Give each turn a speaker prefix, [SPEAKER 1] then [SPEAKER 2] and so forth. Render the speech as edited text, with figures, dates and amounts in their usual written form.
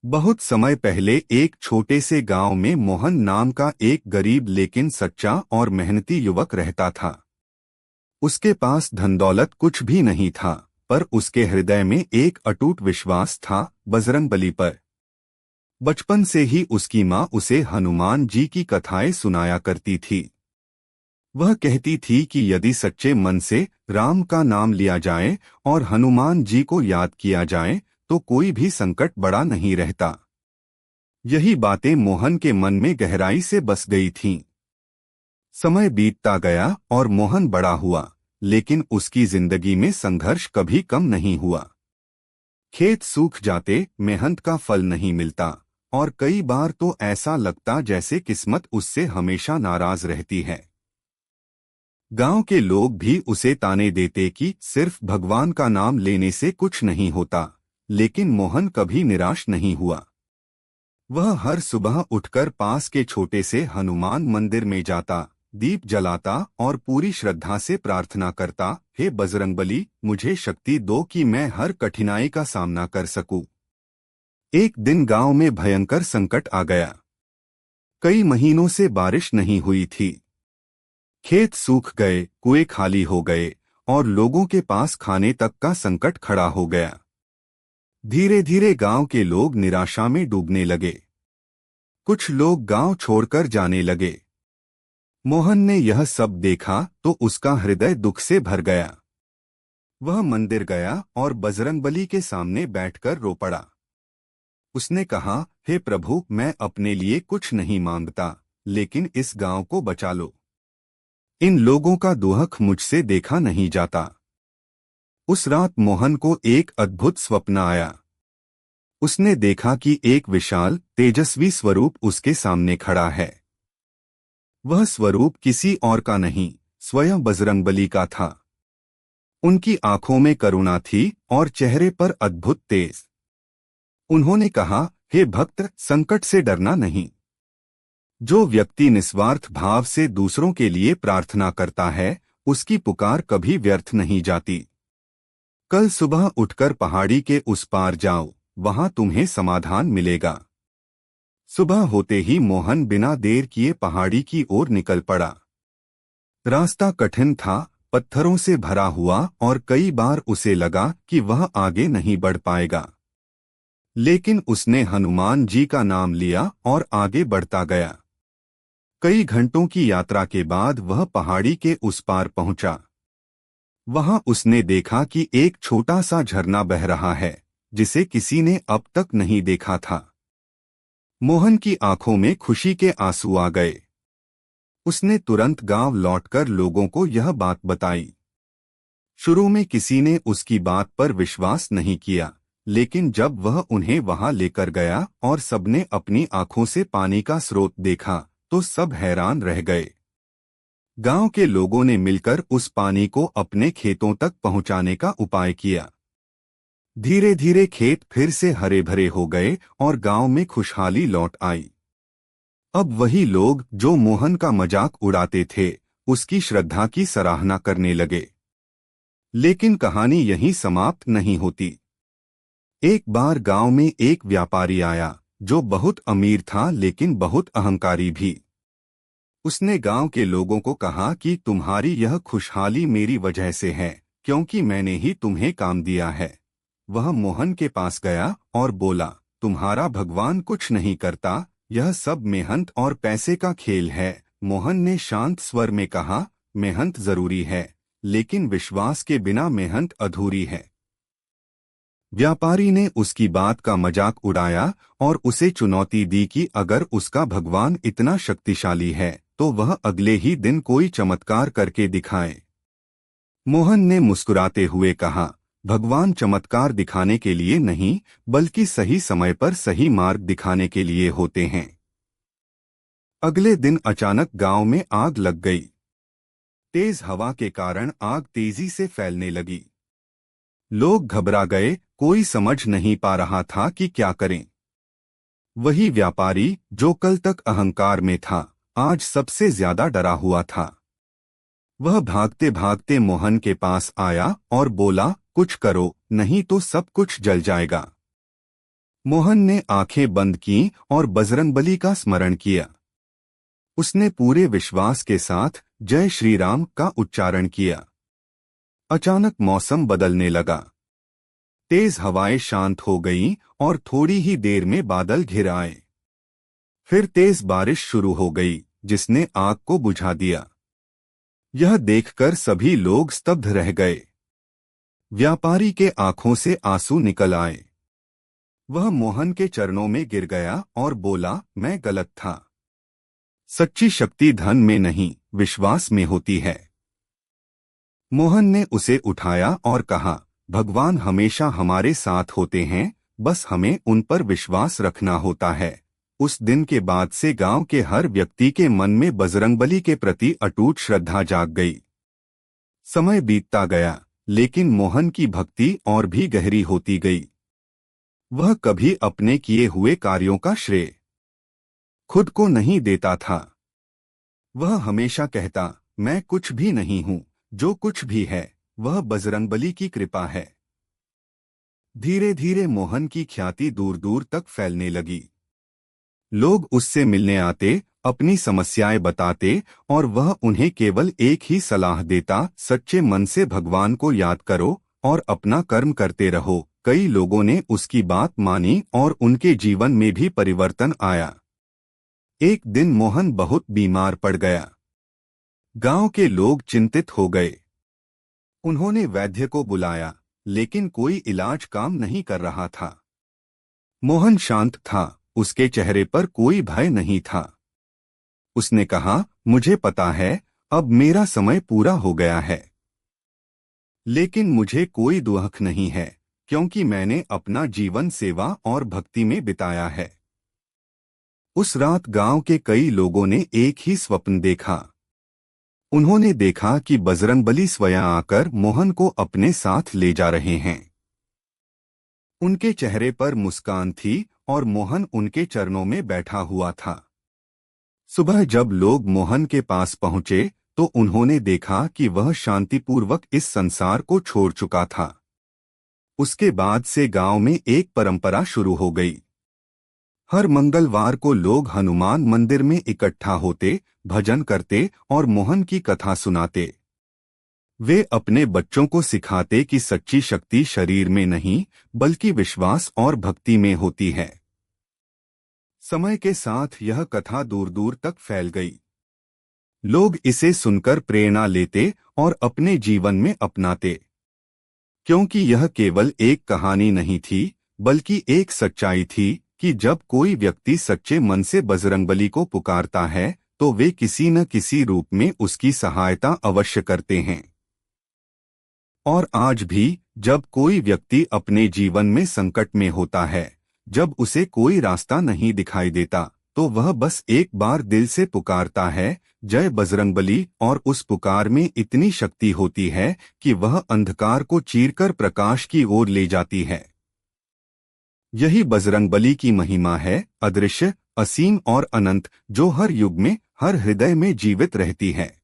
[SPEAKER 1] बहुत समय पहले एक छोटे से गांव में मोहन नाम का एक गरीब लेकिन सच्चा और मेहनती युवक रहता था। उसके पास धन दौलत कुछ भी नहीं था, पर उसके हृदय में एक अटूट विश्वास था, बजरंगबली पर। बचपन से ही उसकी माँ उसे हनुमान जी की कथाएं सुनाया करती थी। वह कहती थी कि यदि सच्चे मन से राम का नाम लिया जाए और हनुमान जी को याद किया जाए तो कोई भी संकट बड़ा नहीं रहता। यही बातें मोहन के मन में गहराई से बस गई थीं। समय बीतता गया और मोहन बड़ा हुआ, लेकिन उसकी जिंदगी में संघर्ष कभी कम नहीं हुआ। खेत सूख जाते, मेहनत का फल नहीं मिलता, और कई बार तो ऐसा लगता जैसे किस्मत उससे हमेशा नाराज रहती है। गांव के लोग भी उसे ताने देते कि सिर्फ भगवान का नाम लेने से कुछ नहीं होता, लेकिन मोहन कभी निराश नहीं हुआ। वह हर सुबह उठकर पास के छोटे से हनुमान मंदिर में जाता, दीप जलाता और पूरी श्रद्धा से प्रार्थना करता, हे बजरंगबली, मुझे शक्ति दो कि मैं हर कठिनाई का सामना कर सकूं। एक दिन गांव में भयंकर संकट आ गया। कई महीनों से बारिश नहीं हुई थी। खेत सूख गए, कुएं खाली हो गए और लोगों के पास खाने तक का संकट खड़ा हो गया। धीरे धीरे गांव के लोग निराशा में डूबने लगे। कुछ लोग गांव छोड़कर जाने लगे। मोहन ने यह सब देखा तो उसका हृदय दुख से भर गया। वह मंदिर गया और बजरंगबली के सामने बैठकर रो पड़ा। उसने कहा, हे प्रभु, मैं अपने लिए कुछ नहीं मांगता, लेकिन इस गांव को बचा लो। इन लोगों का दुख मुझसे देखा नहीं जाता। उस रात मोहन को एक अद्भुत स्वप्न आया। उसने देखा कि एक विशाल, तेजस्वी स्वरूप उसके सामने खड़ा है। वह स्वरूप किसी और का नहीं, स्वयं बजरंगबली का था। उनकी आंखों में करुणा थी और चेहरे पर अद्भुत तेज। उन्होंने कहा, हे भक्त, संकट से डरना नहीं। जो व्यक्ति निस्वार्थ भाव से दूसरों के लिए प्रार्थना करता है, उसकी पुकार कभी व्यर्थ नहीं जाती। कल सुबह उठकर पहाड़ी के उस पार जाओ, वहां तुम्हें समाधान मिलेगा। सुबह होते ही मोहन बिना देर किए पहाड़ी की ओर निकल पड़ा। रास्ता कठिन था, पत्थरों से भरा हुआ और कई बार उसे लगा कि वह आगे नहीं बढ़ पाएगा। लेकिन उसने हनुमान जी का नाम लिया और आगे बढ़ता गया। कई घंटों की यात्रा के बाद वह पहाड़ी के उस पार पहुंचा। वहां उसने देखा कि एक छोटा सा झरना बह रहा है, जिसे किसी ने अब तक नहीं देखा था। मोहन की आंखों में खुशी के आंसू आ गए। उसने तुरंत गांव लौटकर लोगों को यह बात बताई। शुरू में किसी ने उसकी बात पर विश्वास नहीं किया, लेकिन जब वह उन्हें वहां लेकर गया और सबने अपनी आंखों से पानी का स्रोत देखा, तो सब हैरान रह गए। गांव के लोगों ने मिलकर उस पानी को अपने खेतों तक पहुंचाने का उपाय किया। धीरे धीरे खेत फिर से हरे भरे हो गए और गांव में खुशहाली लौट आई। अब वही लोग जो मोहन का मजाक उड़ाते थे, उसकी श्रद्धा की सराहना करने लगे। लेकिन कहानी यहीं समाप्त नहीं होती। एक बार गांव में एक व्यापारी आया, जो बहुत अमीर था लेकिन बहुत अहंकारी भी। उसने गांव के लोगों को कहा कि तुम्हारी यह खुशहाली मेरी वजह से है, क्योंकि मैंने ही तुम्हें काम दिया है। वह मोहन के पास गया और बोला, तुम्हारा भगवान कुछ नहीं करता, यह सब मेहनत और पैसे का खेल है। मोहन ने शांत स्वर में कहा, मेहनत जरूरी है, लेकिन विश्वास के बिना मेहनत अधूरी है। व्यापारी ने उसकी बात का मजाक उड़ाया और उसे चुनौती दी कि अगर उसका भगवान इतना शक्तिशाली है, तो वह अगले ही दिन कोई चमत्कार करके दिखाए। मोहन ने मुस्कुराते हुए कहा, भगवान चमत्कार दिखाने के लिए नहीं, बल्कि सही समय पर सही मार्ग दिखाने के लिए होते हैं। अगले दिन अचानक गांव में आग लग गई। तेज हवा के कारण आग तेजी से फैलने लगी। लोग घबरा गए, कोई समझ नहीं पा रहा था कि क्या करें। वही व्यापारी, जो कल तक अहंकार में था, आज सबसे ज्यादा डरा हुआ था। वह भागते भागते मोहन के पास आया और बोला, कुछ करो, नहीं तो सब कुछ जल जाएगा। मोहन ने आंखें बंद की और बजरंगबली का स्मरण किया। उसने पूरे विश्वास के साथ जय श्री राम का उच्चारण किया। अचानक मौसम बदलने लगा। तेज हवाएं शांत हो गईं और थोड़ी ही देर में बादल घिर आए। फिर तेज बारिश शुरू हो गई, जिसने आग को बुझा दिया। यह देखकर सभी लोग स्तब्ध रह गए। व्यापारी के आंखों से आंसू निकल आए। वह मोहन के चरणों में गिर गया और बोला, मैं गलत था। सच्ची शक्ति धन में नहीं, विश्वास में होती है। मोहन ने उसे उठाया और कहा, भगवान हमेशा हमारे साथ होते हैं, बस हमें उन पर विश्वास रखना होता है। उस दिन के बाद से गांव के हर व्यक्ति के मन में बजरंगबली के प्रति अटूट श्रद्धा जाग गई। समय बीतता गया, लेकिन मोहन की भक्ति और भी गहरी होती गई। वह कभी अपने किए हुए कार्यों का श्रेय खुद को नहीं देता था। वह हमेशा कहता, मैं कुछ भी नहीं हूं, जो कुछ भी है वह बजरंगबली की कृपा है। धीरे धीरे मोहन की ख्याति दूर दूर तक फैलने लगी। लोग उससे मिलने आते, अपनी समस्याएं बताते और वह उन्हें केवल एक ही सलाह देता, सच्चे मन से भगवान को याद करो और अपना कर्म करते रहो। कई लोगों ने उसकी बात मानी और उनके जीवन में भी परिवर्तन आया। एक दिन मोहन बहुत बीमार पड़ गया। गांव के लोग चिंतित हो गए। उन्होंने वैद्य को बुलाया, लेकिन कोई इलाज काम नहीं कर रहा था। मोहन शांत था, उसके चेहरे पर कोई भय नहीं था। उसने कहा, मुझे पता है, अब मेरा समय पूरा हो गया है। लेकिन मुझे कोई दुख नहीं है, क्योंकि मैंने अपना जीवन सेवा और भक्ति में बिताया है। उस रात गांव के कई लोगों ने एक ही स्वप्न देखा। उन्होंने देखा कि बजरंगबली स्वयं आकर मोहन को अपने साथ ले जा रहे हैं। उनके चेहरे पर मुस्कान थी और मोहन उनके चरणों में बैठा हुआ था। सुबह जब लोग मोहन के पास पहुंचे तो उन्होंने देखा कि वह शांतिपूर्वक इस संसार को छोड़ चुका था। उसके बाद से गांव में एक परंपरा शुरू हो गई। हर मंगलवार को लोग हनुमान मंदिर में इकट्ठा होते, भजन करते और मोहन की कथा सुनाते। वे अपने बच्चों को सिखाते कि सच्ची शक्ति शरीर में नहीं, बल्कि विश्वास और भक्ति में होती है। समय के साथ यह कथा दूर दूर तक फैल गई। लोग इसे सुनकर प्रेरणा लेते और अपने जीवन में अपनाते, क्योंकि यह केवल एक कहानी नहीं थी, बल्कि एक सच्चाई थी कि जब कोई व्यक्ति सच्चे मन से बजरंगबली को पुकारता है तो वे किसी न किसी रूप में उसकी सहायता अवश्य करते हैं। और आज भी जब कोई व्यक्ति अपने जीवन में संकट में होता है, जब उसे कोई रास्ता नहीं दिखाई देता, तो वह बस एक बार दिल से पुकारता है, जय बजरंगबली, और उस पुकार में इतनी शक्ति होती है कि वह अंधकार को चीरकर प्रकाश की ओर ले जाती है। यही बजरंगबली की महिमा है, अदृश्य, असीम और अनंत, जो हर युग में, हर हृदय में जीवित रहती है।